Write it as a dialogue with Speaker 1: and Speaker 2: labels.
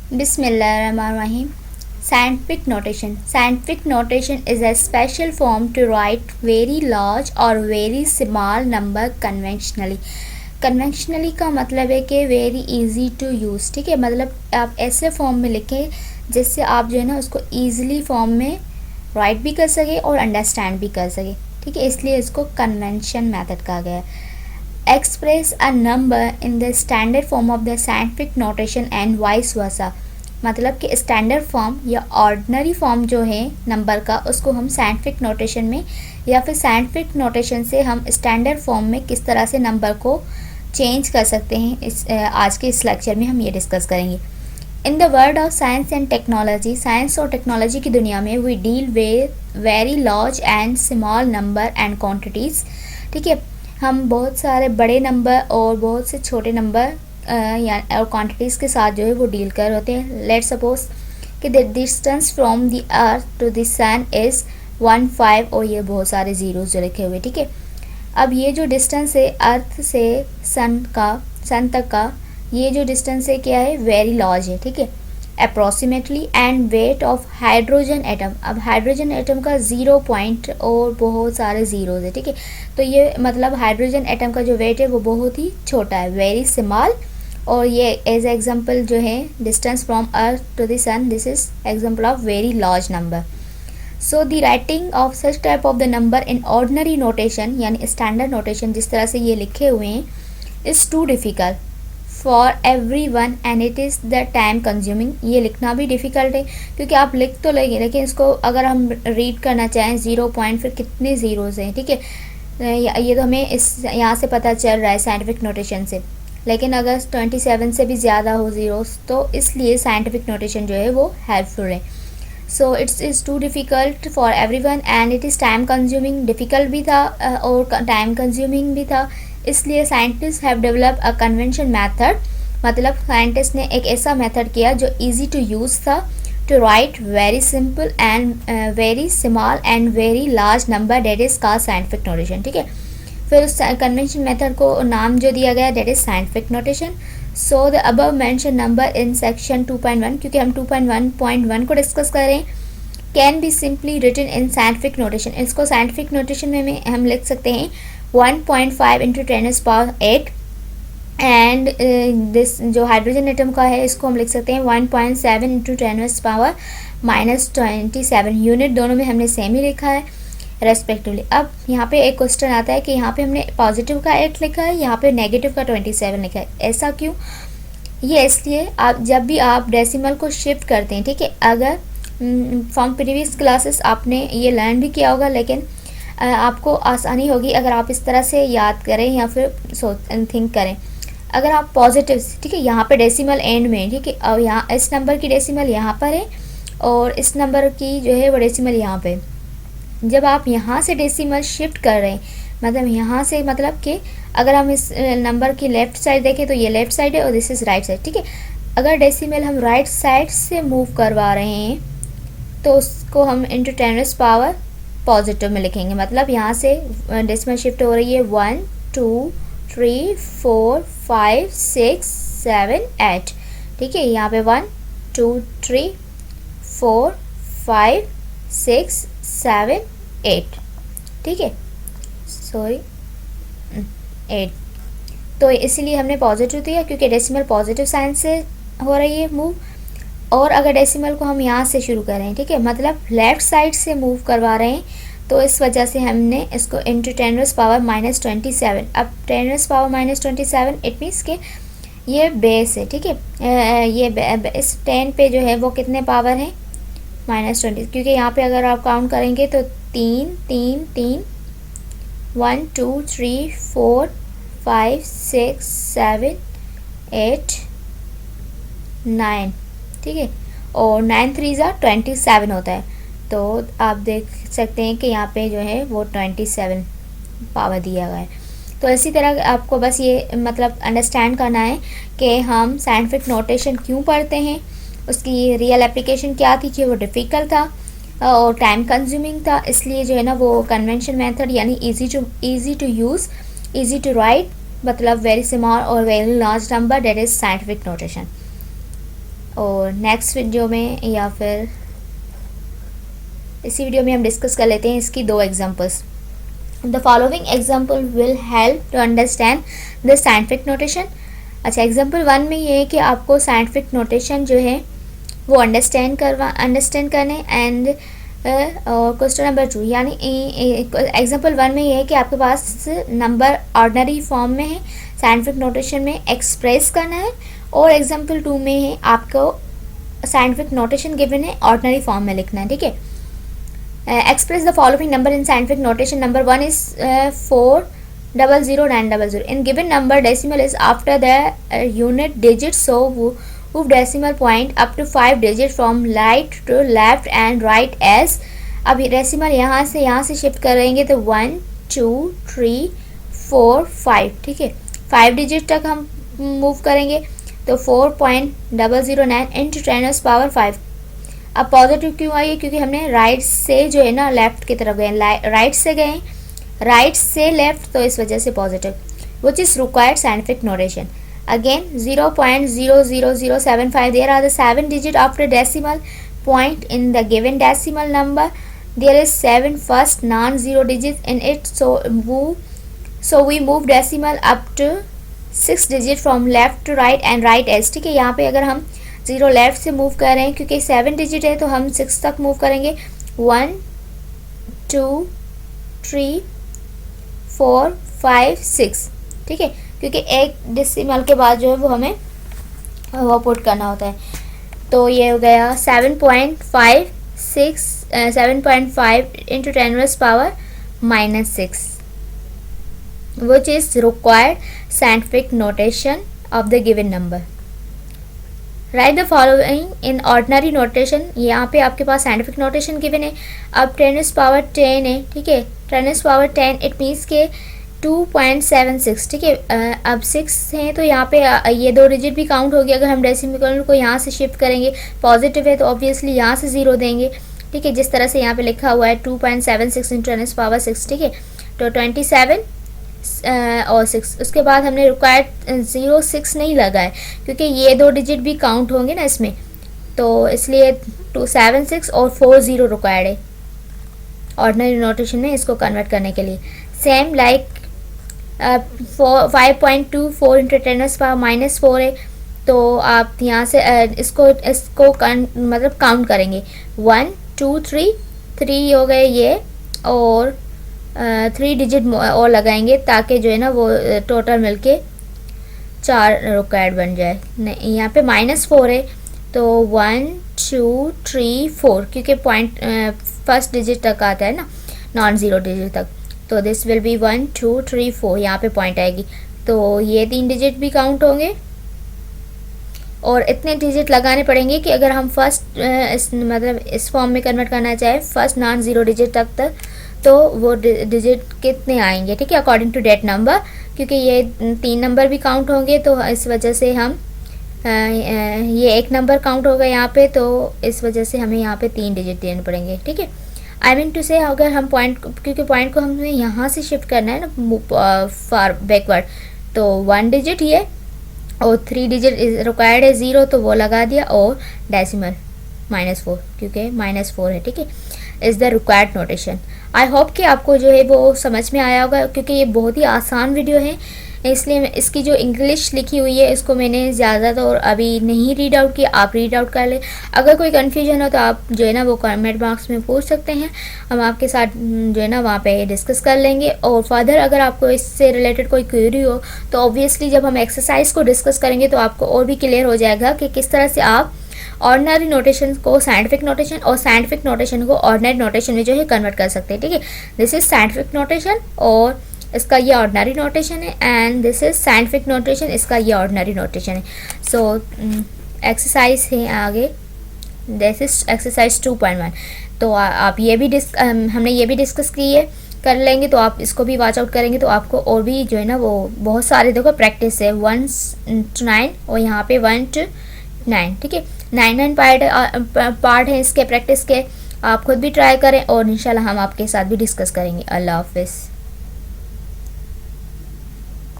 Speaker 1: Bismillahirrahmanirrahim. Scientific notation. Scientific notation is a special form to write very large or very small number conventionally. Conventionally का मतलब है कि very easy to use, ठीक है। मतलब आप ऐसे फॉर्म में लिखें जिससे आप जो है ना उसको ईजिली फॉर्म में राइट भी कर सके और अंडरस्टैंड भी कर सके, ठीक है। इसलिए इसको कन्वेंशन मेथड कहा गया है। Express a number in the standard form of the scientific notation and vice versa. मतलब कि स्टैंडर्ड फॉर्म या ऑर्डिनरी फॉर्म जो है नंबर का, उसको हम साइंटिफिक नोटेशन में या फिर साइंटिफिक नोटेशन से हम स्टैंडर्ड फॉर्म में किस तरह से नंबर को चेंज कर सकते हैं, इस आज के इस लेक्चर में हम ये डिस्कस करेंगे। In the world of science and technology, science और टेक्नोलॉजी की दुनिया में we deal with very large and small number and quantities, ठीक है। हम बहुत सारे बड़े नंबर और बहुत से छोटे नंबर या और क्वांटिटीज़ के साथ जो है वो डील कर होते हैं। लेट सपोज कि the distance from the earth to the sun is 1.5 और ये बहुत सारे ज़ीरोज़ जो लिखे हुए, ठीक है। अब ये जो डिस्टेंस है अर्थ से सन तक का, ये जो डिस्टेंस है क्या है, वेरी लार्ज है, ठीक है। Approximately and weight of hydrogen atom, अब हाइड्रोजन एटम का 0 पॉइंट और बहुत सारे ज़ीरोज़ है, ठीक है। तो ये मतलब हाइड्रोजन एटम का जो वेट है वो बहुत ही छोटा है, वेरी स्मॉल। और ये एज एग्जांपल जो है distance from earth to the sun, this is example of very large number. So the writing of such type of the number in ordinary notation यानी स्टैंडर्ड नोटेशन जिस तरह से ये लिखे हुए हैं, is too difficult for everyone and it is the time consuming. ये लिखना भी डिफ़िकल्ट है क्योंकि आप लिख तो लेंगे लेकिन इसको अगर हम रीड करना चाहें 0 पॉइंट फिर कितने ज़ीरोज़ हैं, ठीक है। ये तो हमें इस यहाँ से पता चल रहा है साइंटिफिक नोटेशन से, लेकिन अगर 27 से भी ज़्यादा हो ज़ीरोज़ तो इसलिए साइंटिफिक नोटेशन जो है वो हेल्पफुल है। So it's is too difficult for everyone and it is time consuming, difficult भी था और टाइम कंज्यूमिंग भी था। इसलिए scientist have develop a convention method, मतलब साइंटिस्ट ने एक ऐसा मेथड किया जो इजी टू यूज़ था, to write very simple and very small and very large number, that is called scientific notation, ठीक है। फिर उस कन्वेंशन मेथड को नाम जो दिया गया that is scientific notation. So the above mention number in section 2.1, क्योंकि हम 2.1.1 को डिस्कस कर रहे हैं, can be simply written in scientific notation. इसको साइंटिफिक नोटेशन में हम लिख सकते हैं 1.5 इंटू 10⁸ एंड दिस जो हाइड्रोजन एटम का है इसको हम लिख सकते हैं 1.7 इंटू 10⁻⁻27। यूनिट दोनों में हमने सेम ही लिखा है रेस्पेक्टिवली। अब यहाँ पे एक क्वेश्चन आता है कि यहाँ पे हमने पॉजिटिव का 8 लिखा है, यहाँ पे नेगेटिव का 27 लिखा है, ऐसा क्यों? ये इसलिए आप जब भी आप डेसिमल को शिफ्ट करते हैं, ठीक है, अगर फ्रॉम प्रीवियस क्लासेस आपने ये लर्न भी किया होगा, लेकिन आपको आसानी होगी अगर आप इस तरह से याद करें या फिर थिंक करें। अगर आप पॉजिटिव, ठीक है, यहाँ पे डेसिमल एंड में, ठीक है, और यहाँ इस नंबर की डेसिमल यहाँ पर है और इस नंबर की जो है वो डेसिमल यहाँ पे। जब आप यहाँ से डेसिमल शिफ्ट कर रहे हैं, मतलब यहाँ से, मतलब कि अगर हम इस नंबर की लेफ़्ट साइड देखें तो ये लेफ़्ट साइड है और दिस इज़ राइट साइड, ठीक है। अगर डेसिमल हम राइट साइड से मूव करवा रहे हैं तो उसको हम इंटू 10⁻⁻ पॉजिटिव में लिखेंगे। मतलब यहाँ से डेसिमल शिफ्ट हो रही है 1 2 3 4 5 6 7 8, ठीक है। यहाँ पे 1 2 3 4 5 6 7 8, ठीक है, सॉरी 8। तो इसीलिए हमने पॉजिटिव दिया क्योंकि डेसिमल पॉजिटिव साइन से हो रही है मूव, और अगर डेसिमल को हम यहाँ से शुरू कर रहे हैं, ठीक है, मतलब लेफ़्ट साइड से मूव करवा रहे हैं, तो इस वजह से हमने इसको इंटू 10⁻⁻27। अब 10⁻⁻27 इट मीन्स के ये बेस है, ठीक है। ये इस 10 पे जो है वो कितने पावर हैं, -20, क्योंकि यहाँ पे अगर आप काउंट करेंगे तो 3 3 3 1 2 3 4 5 6 7 8 9, ठीक है, और 9 3 27 होता है। तो आप देख सकते हैं कि यहाँ पे जो है वो 27 पावर दिया गया है। तो इसी तरह आपको बस ये मतलब अंडरस्टैंड करना है कि हम साइंटिफिक नोटेशन क्यों पढ़ते हैं, उसकी रियल एप्लीकेशन क्या थी कि वो डिफ़िकल्ट था और टाइम कंज्यूमिंग था, इसलिए जो है ना वो कन्वेंशन मेथड यानी easy to use, easy to write, मतलब वेरी स्मॉल और very large number, that is scientific notation. और नेक्स्ट वीडियो में या फिर इसी वीडियो में हम डिस्कस कर लेते हैं इसकी 2 examples. The following example will help to understand the scientific notation. अच्छा, एग्जांपल 1 में ये है कि आपको साइंटिफिक नोटेशन जो है वो अंडरस्टैंड करने एंड और क्वेश्चन नंबर 2 यानी एग्जांपल 1 में ये है कि आपके पास नंबर ऑर्डिनरी फॉर्म में है, साइंटिफिक नोटेशन में एक्सप्रेस करना है, और एग्जांपल 2 में है आपको साइंटिफिक नोटेशन गिवन है ऑर्डिनरी फॉर्म में लिखना है। ठीक है, express the following number in scientific notation. Number 1 is 4000900. In given number, decimal is after the unit digit, so move decimal point up to 5 digit from right to left and right as. अब decimal यहाँ से shift करेंगे तो 1 2 3 4 5, ठीक है, 5 digit तक हम move करेंगे तो 4.009 इंटू 10⁻⁵। अब पॉजिटिव क्यों आई है? क्योंकि हमने राइट से जो है ना लेफ्ट की तरफ गए, राइट से गए राइट से लेफ्ट, तो इस वजह से positive, which is required scientific notation. Again 0.00075, there are the 7 digit after decimal point in the given decimal number, there is 7 first non zero digit in it, so we move decimal up to 6 digit from left to right and right edge. ठीक है, यहाँ पे अगर हम 0 left से move कर रहे हैं क्योंकि 7 डिजिट है तो हम 6 तक मूव करेंगे, 1 2 3 4 5 6, ठीक है, क्योंकि एक डेसिमल के बाद जो है वो हमें वो पुट करना होता है। तो ये हो गया 7.5 into 10⁻⁻⁻6, which is required scientific notation of the given number. Right the following in ordinary notation. यहाँ पे आपके पास साइंटिफिक नोटेशन गिवन है। अब 10⁻10 है, ठीक है, 10⁻10 इट मीन्स के 2.76, ठीक है। अब 6 हैं तो यहाँ पे ये 2 डिजिट भी काउंट होगी। अगर हम डेसिमल को यहाँ से शिफ्ट करेंगे, पॉजिटिव है तो ऑब्वियसली यहाँ से 0 देंगे, ठीक है, जिस तरह से यहाँ पे लिखा हुआ है 2.76 इंटू 10⁻6, ठीक है, तो 27 और 6। उसके बाद हमने रिक्वायर्ड 06 नहीं लगाए क्योंकि ये 2 डिजिट भी काउंट होंगे ना इसमें, तो इसलिए 276 और 40 रिक्वायर्ड है ऑर्डिनरी नोटेशन में इसको कन्वर्ट करने के लिए। सेम लाइक 5.24 इंटू 10⁻⁻4 है, तो आप यहाँ से इसको मतलब काउंट करेंगे 1 2 3 हो गए ये, और 3 डिजिट और लगाएंगे ताकि जो है ना वो टोटल मिलके 4 रिक्वायर्ड बन जाए। नहीं, यहाँ पे -4 है तो 1 2 3 4, क्योंकि पॉइंट फर्स्ट डिजिट तक आता है ना, नॉन ज़ीरो डिजिट तक, तो दिस विल बी 1 2 3 4, यहाँ पे पॉइंट आएगी, तो ये 3 डिजिट भी काउंट होंगे और इतने डिजिट लगाने पड़ेंगे कि अगर हम फर्स्ट मतलब इस फॉर्म में कन्वर्ट करना चाहें फर्स्ट नॉन ज़ीरो डिजिट तक तो वो डिजिट कितने आएंगे, ठीक है, अकॉर्डिंग टू डेट नंबर, क्योंकि ये 3 नंबर भी काउंट होंगे तो इस वजह से हम ये एक नंबर काउंट होगा यहाँ पे, तो इस वजह से हमें यहाँ पे 3 डिजिट देने पड़ेंगे, ठीक है। आई मीन टू से अगर हम पॉइंट, क्योंकि पॉइंट को हमें यहाँ से शिफ्ट करना है ना फार बैकवर्ड, तो 1 डिजिट ये और 3 डिजिट रिक्वायर्ड है 0, तो वो लगा दिया, और डेसिमल -4 क्योंकि -4 है, ठीक है, is the required notation. I hope कि आपको जो है वो समझ में आया होगा, क्योंकि ये बहुत ही आसान वीडियो है, इसलिए इसकी जो इंग्लिश लिखी हुई है इसको मैंने ज़्यादा तो अभी नहीं रीड आउट किया, आप रीड आउट कर ले। अगर कोई कन्फ्यूजन हो तो आप जो है ना वो कमेंट बॉक्स में पूछ सकते हैं, हम आपके साथ जो है ना वहाँ पे डिस्कस कर लेंगे। और फर्दर अगर आपको इससे रिलेटेड कोई क्वेरी हो तो ऑब्वियसली जब हम एक्सरसाइज को डिस्कस करेंगे तो आपको और भी क्लियर हो जाएगा कि किस तरह से आप ऑर्डिनरी नोटेशन को साइंटिफिक नोटेशन और साइंटिफिक नोटेशन को ऑर्डिनरी नोटेशन में जो है कन्वर्ट कर सकते हैं, ठीक है। दिस इज साइंटिफिक नोटेशन और इसका ये ऑर्डिनरी नोटेशन है, and this is scientific notation, इसका ये ऑर्डिनरी नोटेशन है। सो एक्सरसाइज है आगे, दिस इज एक्सरसाइज 2.1। तो आप ये भी हमने ये भी डिस्कस की है, कर लेंगे तो आप इसको भी वॉच आउट करेंगे तो आपको और भी जो है ना वो बहुत सारे देखो प्रैक्टिस है 1 to 9 और यहाँ पे 1 to 9, ठीक है, 9 पार्ट है इसके प्रैक्टिस के। आप खुद भी ट्राई करें और इंशाल्लाह हम आपके साथ भी डिस्कस करेंगे। अल्लाह हाफिज़।